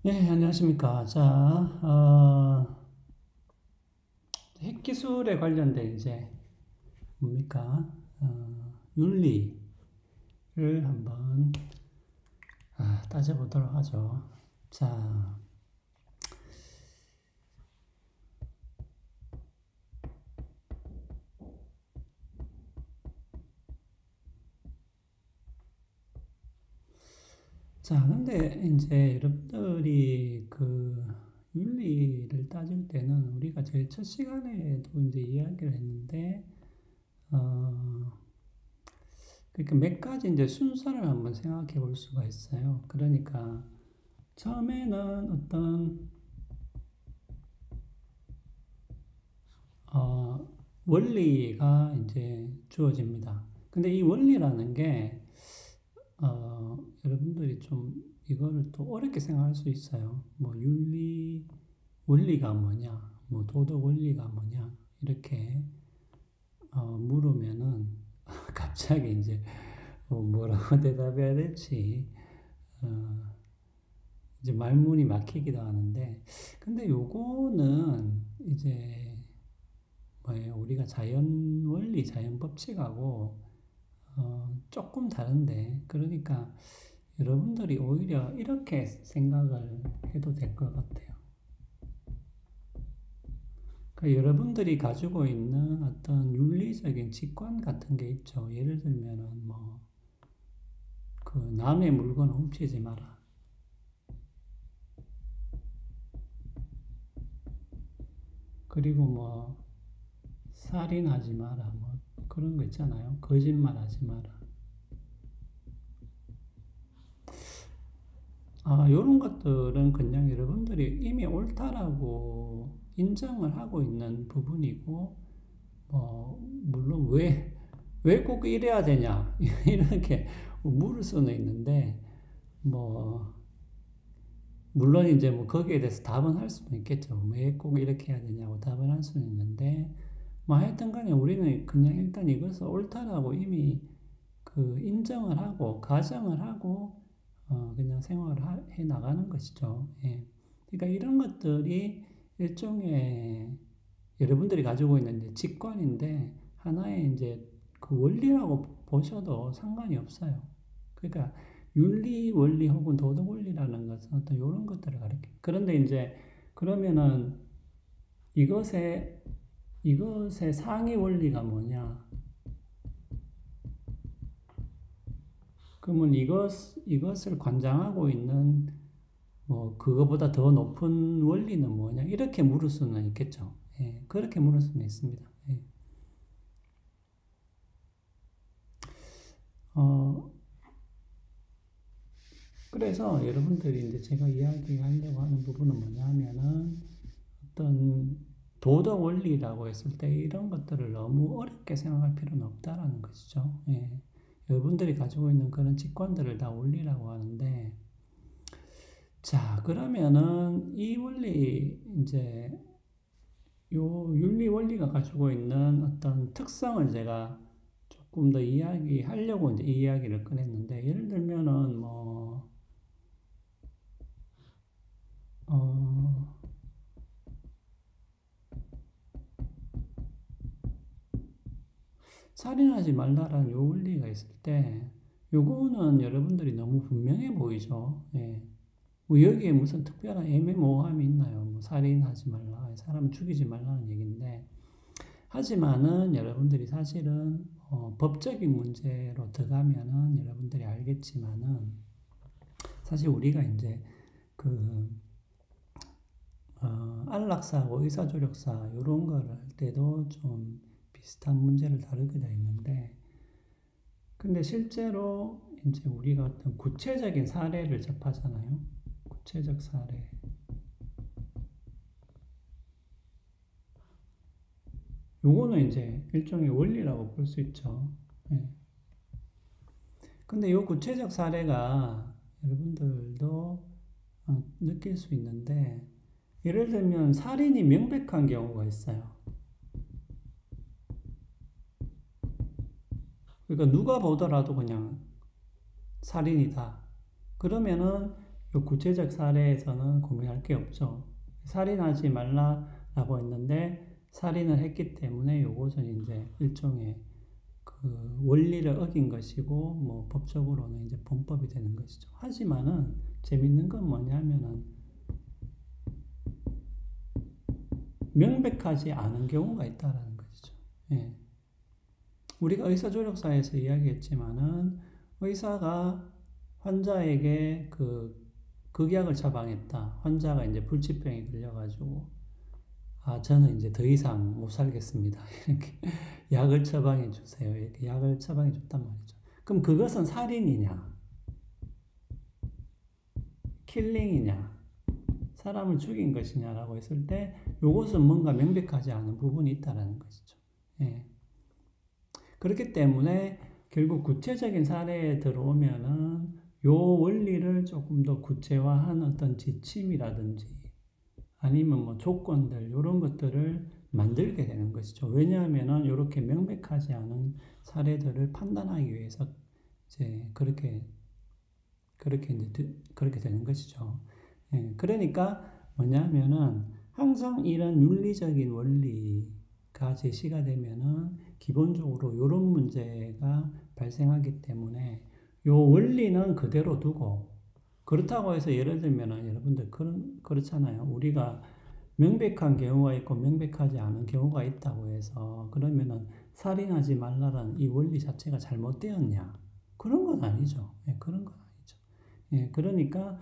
네, 안녕하십니까. 자, 핵기술에 관련된 이제 뭡니까? 윤리를 한번 따져보도록 하죠. 자, 근데 이제 여러분들이 그 윤리를 따질 때는 우리가 제일 첫 시간에도 이제 이야기를 했는데, 어, 그러니까 몇 가지 이제 순서를 한번 생각해 볼 수가 있어요. 그러니까 처음에는 어떤 어, 원리가 이제 주어집니다. 근데 이 원리라는 게, 여러분들이 좀 이거를 또 어렵게 생각할 수 있어요. 뭐, 원리가 뭐냐, 뭐, 도덕 원리가 뭐냐, 이렇게, 물으면은, 갑자기 이제, 뭐라고 대답해야 될지, 어, 이제 말문이 막히기도 하는데, 근데 요거는 이제, 뭐예요? 우리가 자연 원리, 자연 법칙하고 조금 다른데, 그러니까 여러분들이 오히려 이렇게 생각을 해도 될 것 같아요. 그러니까 여러분들이 가지고 있는 어떤 윤리적인 직관 같은 게 있죠. 예를 들면은 뭐, 그 남의 물건 훔치지 마라. 그리고 뭐, 살인하지 마라. 뭐, 그런 거 있잖아요. 거짓말하지 마라. 요런 것들은 그냥 여러분들이 이미 옳다라고 인정을 하고 있는 부분이고, 물론 왜 꼭 이래야 되냐, 이렇게 물을 수는 있는데, 뭐, 물론 이제 뭐 거기에 대해서 답은 할 수는 있겠죠. 왜 꼭 이렇게 해야 되냐고 답을 할 수는 있는데, 뭐 하여튼 간에 우리는 그냥 일단 이것을 옳다라고 이미 그 인정을 하고, 가정을 하고, 그냥 생활을 해 나가는 것이죠. 예. 그러니까 이런 것들이 일종의 여러분들이 가지고 있는 이제 직관인데 하나의 이제 그 원리라고 보셔도 상관이 없어요. 그러니까 윤리 원리 혹은 도덕 원리라는 것은 어떤 이런 것들을 가리켜. 그런데 이제 그러면은 이것의 이것의 상위 원리가 뭐냐? 그러면 이것을 관장하고 있는 뭐 그거보다 더 높은 원리는 뭐냐? 이렇게 물을 수는 있겠죠. 예, 그렇게 물을 수는 있습니다. 예. 어, 그래서 여러분들이 이제 제가 이야기하려고 하는 부분은 뭐냐 하면은 어떤 도덕 원리라고 했을 때 이런 것들을 너무 어렵게 생각할 필요는 없다라는 것이죠. 예. 여러분들이 가지고 있는 그런 직관들을 다 원리라고 하는데, 자, 그러면은 이 원리, 이제 요 윤리 원리가 가지고 있는 어떤 특성을 제가 조금 더 이야기하려고 이제 이 이야기를 꺼냈는데, 예를 들면은 뭐, 어, 살인하지 말라라는 요 원리가 있을 때, 요거는 여러분들이 너무 분명해 보이죠. 예. 뭐 여기에 무슨 특별한 애매모호함이 있나요? 뭐 살인하지 말라, 사람 죽이지 말라는 얘기인데, 하지만은 여러분들이 사실은 법적인 문제로 들어가면은 여러분들이 알겠지만은 사실 우리가 이제 그 안락사하고 의사조력사 이런 거를 할 때도 좀 비슷한 문제를 다루게 돼 있는데, 근데 실제로 이제 우리가 어떤 구체적인 사례를 접하잖아요. 구체적 사례. 요거는 이제 일종의 원리라고 볼 수 있죠. 예. 근데 요 구체적 사례가 여러분들도 느낄 수 있는데, 예를 들면 살인이 명백한 경우가 있어요. 그러니까 누가 보더라도 그냥 살인이다. 그러면은 요 구체적 사례에서는 고민할 게 없죠. 살인하지 말라라고 했는데 살인을 했기 때문에 요것은 이제 일종의 그 원리를 어긴 것이고 뭐 법적으로는 이제 범법이 되는 것이죠. 하지만은 재밌는 건 뭐냐면은 명백하지 않은 경우가 있다라는 것이죠. 예. 우리가 의사조력사에서 이야기했지만은 의사가 환자에게 그 극약을 처방했다. 환자가 이제 불치병에 걸려가지고 저는 이제 더 이상 못 살겠습니다. 이렇게 약을 처방해 주세요. 이렇게 약을 처방해 줬단 말이죠. 그럼 그것은 살인이냐? 킬링이냐? 사람을 죽인 것이냐라고 했을 때 이것은 뭔가 명백하지 않은 부분이 있다라는 것이죠. 예. 그렇기 때문에 결국 구체적인 사례에 들어오면은 요 원리를 조금 더 구체화한 어떤 지침이라든지 아니면 뭐 조건들 이런 것들을 만들게 되는 것이죠. 왜냐하면은 이렇게 명백하지 않은 사례들을 판단하기 위해서 이제 그렇게 되는 것이죠. 예, 그러니까 뭐냐면은 항상 이런 윤리적인 원리가 제시가 되면은 기본적으로 이런 문제가 발생하기 때문에 요 원리는 그대로 두고 그렇다고 해서 예를 들면은 여러분들 그렇잖아요. 우리가 명백한 경우가 있고 명백하지 않은 경우가 있다고 해서 그러면은 살인하지 말라라는 이 원리 자체가 잘못되었냐? 그런 건 아니죠. 예, 그런 건 아니죠. 예, 그러니까